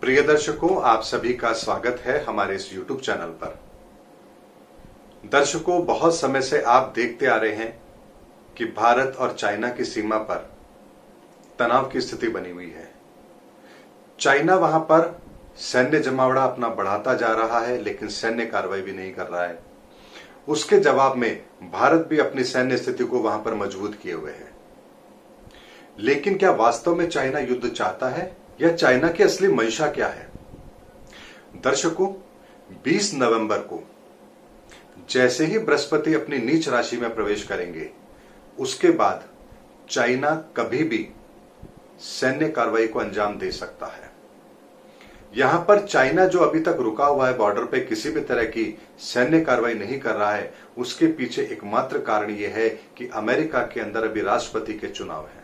प्रिय दर्शकों, आप सभी का स्वागत है हमारे इस YouTube चैनल पर। दर्शकों, बहुत समय से आप देखते आ रहे हैं कि भारत और चाइना की सीमा पर तनाव की स्थिति बनी हुई है। चाइना वहां पर सैन्य जमावड़ा अपना बढ़ाता जा रहा है, लेकिन सैन्य कार्रवाई भी नहीं कर रहा है। उसके जवाब में भारत भी अपनी सैन्य स्थिति को वहां पर मजबूत किए हुए है। लेकिन क्या वास्तव में चाइना युद्ध चाहता है या चाइना की असली मंशा क्या है? दर्शकों, 20 नवंबर को जैसे ही बृहस्पति अपनी नीच राशि में प्रवेश करेंगे, उसके बाद चाइना कभी भी सैन्य कार्रवाई को अंजाम दे सकता है। यहां पर चाइना जो अभी तक रुका हुआ है बॉर्डर पे, किसी भी तरह की सैन्य कार्रवाई नहीं कर रहा है, उसके पीछे एकमात्र कारण यह है कि अमेरिका के अंदर अभी राष्ट्रपति के चुनाव है।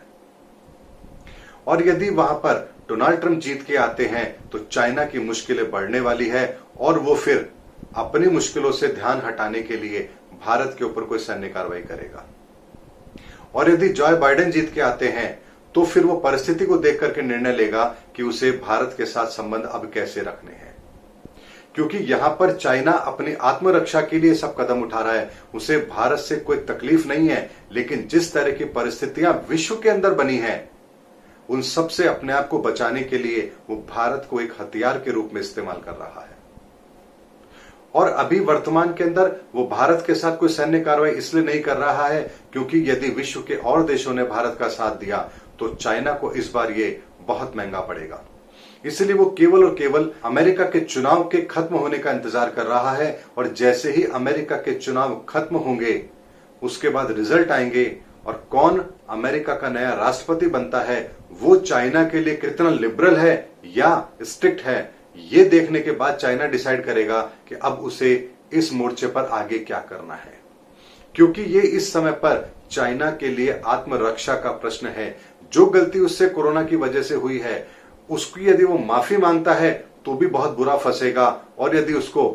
और यदि वहां पर डोनाल्ड ट्रंप जीत के आते हैं तो चाइना की मुश्किलें बढ़ने वाली है और वो फिर अपनी मुश्किलों से ध्यान हटाने के लिए भारत के ऊपर कोई सैन्य कार्रवाई करेगा। और यदि जॉय बाइडेन जीत के आते हैं तो फिर वो परिस्थिति को देख करके निर्णय लेगा कि उसे भारत के साथ संबंध अब कैसे रखने हैं। क्योंकि यहां पर चाइना अपनी आत्मरक्षा के लिए सब कदम उठा रहा है। उसे भारत से कोई तकलीफ नहीं है, लेकिन जिस तरह की परिस्थितियां विश्व के अंदर बनी हैं, उन सब से अपने आप को बचाने के लिए वो भारत को एक हथियार के रूप में इस्तेमाल कर रहा है। और अभी वर्तमान के अंदर वो भारत के साथ कोई सैन्य कार्रवाई इसलिए नहीं कर रहा है क्योंकि यदि विश्व के और देशों ने भारत का साथ दिया तो चाइना को इस बार ये बहुत महंगा पड़ेगा। इसलिए वो केवल और केवल अमेरिका के चुनाव के खत्म होने का इंतजार कर रहा है। और जैसे ही अमेरिका के चुनाव खत्म होंगे, उसके बाद रिजल्ट आएंगे और कौन अमेरिका का नया राष्ट्रपति बनता है, वो चाइना के लिए कितना लिबरल है या स्ट्रिक्ट है, ये देखने के बाद चाइना डिसाइड करेगा कि अब उसे इस मोर्चे पर आगे क्या करना है। क्योंकि ये इस समय पर चाइना के लिए आत्मरक्षा का प्रश्न है। जो गलती उससे कोरोना की वजह से हुई है, उसकी यदि वो माफी मांगता है तो भी बहुत बुरा फंसेगा, और यदि उसको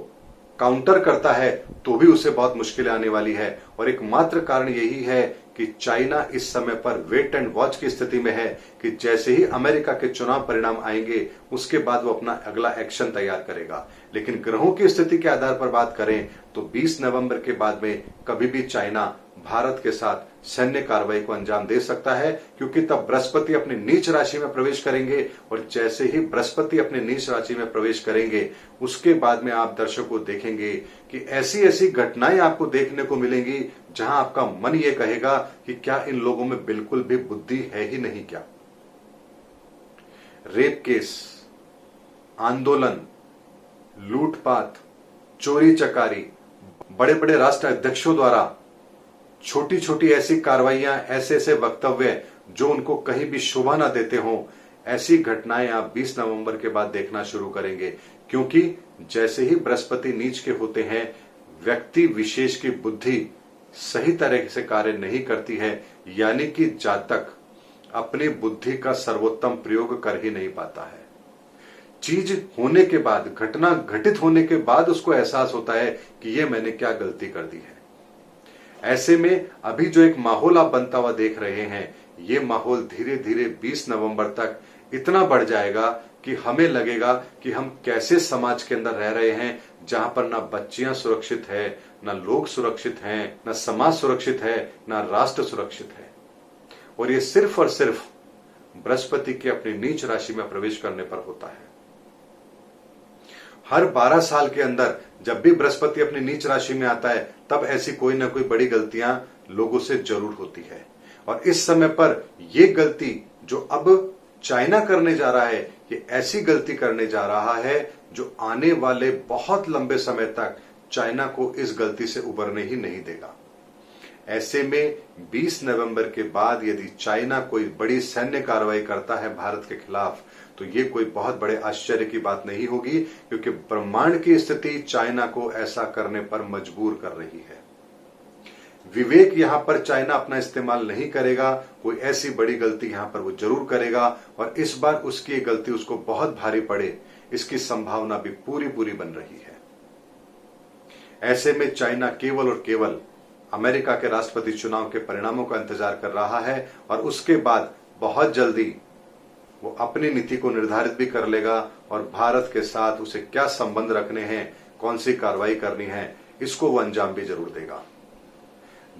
काउंटर करता है तो भी उसे बहुत मुश्किलें आने वाली है। और एकमात्र कारण यही है कि चाइना इस समय पर वेट एंड वॉच की स्थिति में है कि जैसे ही अमेरिका के चुनाव परिणाम आएंगे, उसके बाद वो अपना अगला एक्शन तैयार करेगा। लेकिन ग्रहों की स्थिति के आधार पर बात करें तो 20 नवंबर के बाद में कभी भी चाइना भारत के साथ सैन्य कार्रवाई को अंजाम दे सकता है, क्योंकि तब बृहस्पति अपनी नीच राशि में प्रवेश करेंगे। और जैसे ही बृहस्पति अपनी नीच राशि में प्रवेश करेंगे, उसके बाद में आप दर्शकों देखेंगे कि ऐसी ऐसी घटनाएं आपको देखने को मिलेंगी जहां आपका मन ये कहेगा कि क्या इन लोगों में बिल्कुल भी बुद्धि है ही नहीं क्या। रेप केस, आंदोलन, लूटपाट, चोरी चकारी, बड़े बड़े राष्ट्र अध्यक्षों द्वारा छोटी छोटी ऐसी कार्रवाइयां, ऐसे ऐसे वक्तव्य जो उनको कहीं भी शोभा ना देते हों, ऐसी घटनाएं आप 20 नवंबर के बाद देखना शुरू करेंगे। क्योंकि जैसे ही बृहस्पति नीच के होते हैं, व्यक्ति विशेष की बुद्धि सही तरह से कार्य नहीं करती है, यानी कि जातक अपनी बुद्धि का सर्वोत्तम प्रयोग कर ही नहीं पाता है। चीज होने के बाद, घटना घटित होने के बाद उसको एहसास होता है कि ये मैंने क्या गलती कर दी है। ऐसे में अभी जो एक माहौल आप बनता हुआ देख रहे हैं, ये माहौल धीरे धीरे 20 नवंबर तक इतना बढ़ जाएगा कि हमें लगेगा कि हम कैसे समाज के अंदर रह रहे हैं, जहां पर ना बच्चियां सुरक्षित है, ना लोग सुरक्षित हैं, ना समाज सुरक्षित है, ना राष्ट्र सुरक्षित है। और ये सिर्फ और सिर्फ बृहस्पति के अपनी नीच राशि में प्रवेश करने पर होता है। हर 12 साल के अंदर जब भी बृहस्पति अपनी नीच राशि में आता है, तब ऐसी कोई ना कोई बड़ी गलतियां लोगों से जरूर होती है। और इस समय पर यह गलती जो अब चाइना करने जा रहा है, ये ऐसी गलती करने जा रहा है जो आने वाले बहुत लंबे समय तक चाइना को इस गलती से उबरने ही नहीं देगा। ऐसे में 20 नवंबर के बाद यदि चाइना कोई बड़ी सैन्य कार्रवाई करता है भारत के खिलाफ, तो ये कोई बहुत बड़े आश्चर्य की बात नहीं होगी, क्योंकि ब्रह्मांड की स्थिति चाइना को ऐसा करने पर मजबूर कर रही है। विवेक यहां पर चाइना अपना इस्तेमाल नहीं करेगा, कोई ऐसी बड़ी गलती यहां पर वो जरूर करेगा, और इस बार उसकी गलती उसको बहुत भारी पड़े, इसकी संभावना भी पूरी पूरी बन रही है। ऐसे में चाइना केवल और केवल अमेरिका के राष्ट्रपति चुनाव के परिणामों का इंतजार कर रहा है, और उसके बाद बहुत जल्दी वो अपनी नीति को निर्धारित भी कर लेगा और भारत के साथ उसे क्या संबंध रखने हैं, कौन सी कार्रवाई करनी है, इसको वो अंजाम भी जरूर देगा।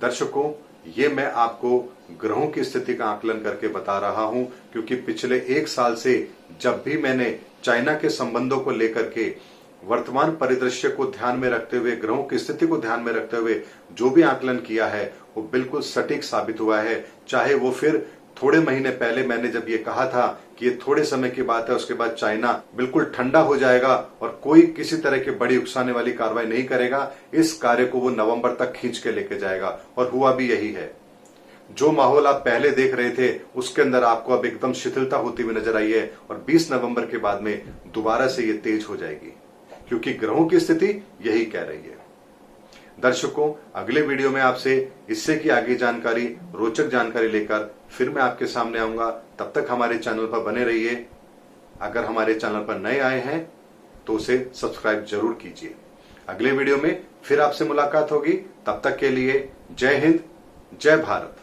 दर्शकों, ये मैं आपको ग्रहों की स्थिति का आकलन करके बता रहा हूं, क्योंकि पिछले 1 साल से जब भी मैंने चाइना के संबंधों को लेकर के वर्तमान परिदृश्य को ध्यान में रखते हुए, ग्रहों की स्थिति को ध्यान में रखते हुए जो भी आकलन किया है वो बिल्कुल सटीक साबित हुआ है। चाहे वो फिर थोड़े महीने पहले मैंने जब ये कहा था कि ये थोड़े समय की बात है, उसके बाद चाइना बिल्कुल ठंडा हो जाएगा और कोई किसी तरह की बड़ी उकसाने वाली कार्रवाई नहीं करेगा, इस कार्य को वो नवंबर तक खींच के लेके जाएगा और हुआ भी यही है। जो माहौल आप पहले देख रहे थे उसके अंदर आपको अब एकदम शिथिलता होती हुई नजर आई है और 20 नवंबर के बाद में दोबारा से ये तेज हो जाएगी, क्योंकि ग्रहों की स्थिति यही कह रही है। दर्शकों, अगले वीडियो में आपसे इससे की आगे जानकारी, रोचक जानकारी लेकर फिर मैं आपके सामने आऊंगा। तब तक हमारे चैनल पर बने रहिए। अगर हमारे चैनल पर नए आए हैं तो उसे सब्सक्राइब जरूर कीजिए। अगले वीडियो में फिर आपसे मुलाकात होगी। तब तक के लिए जय हिंद, जय भारत।